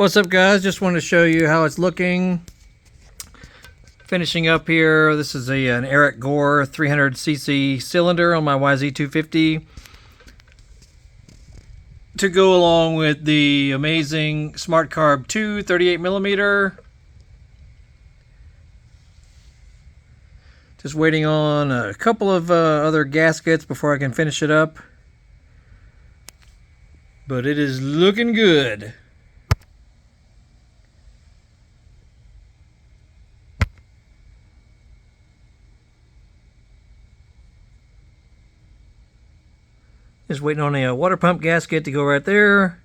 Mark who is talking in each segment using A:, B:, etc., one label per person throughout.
A: What's up, guys? Just wanted to show you how it's looking. Finishing up here, this is an Eric Gore 300cc cylinder on my YZ250 to go along with the amazing SmartCarb 2 38mm. Just waiting on a couple of other gaskets before I can finish it up, but it is looking good. Just waiting on a water pump gasket to go right there,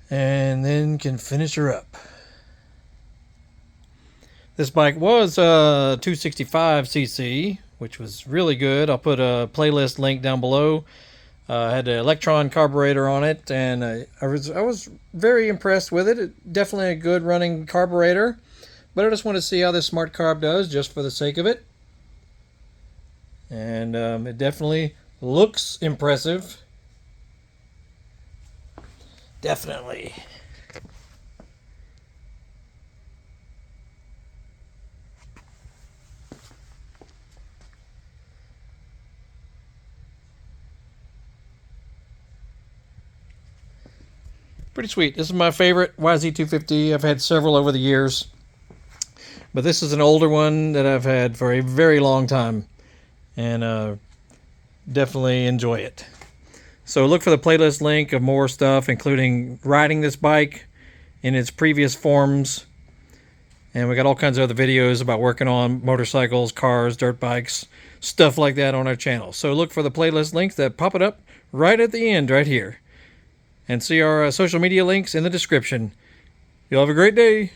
A: and then can finish her up. This bike was 265cc, which was really good. I'll put a playlist link down below. Had an Lectron carburetor on it, and I was very impressed with it. Definitely a good running carburetor, but I just want to see how this SmartCarb does, just for the sake of it. And it definitely looks impressive. Definitely. Pretty sweet. This is my favorite YZ250. I've had several over the years, but this is an older one that I've had for a very long time, and definitely enjoy it. So look for the playlist link of more stuff, including riding this bike in its previous forms, and we got all kinds of other videos about working on motorcycles, cars, dirt bikes, stuff like that on our channel. So look for the playlist links that pop it up right at the end right here, and see our social media links in the description. You'll have a great day.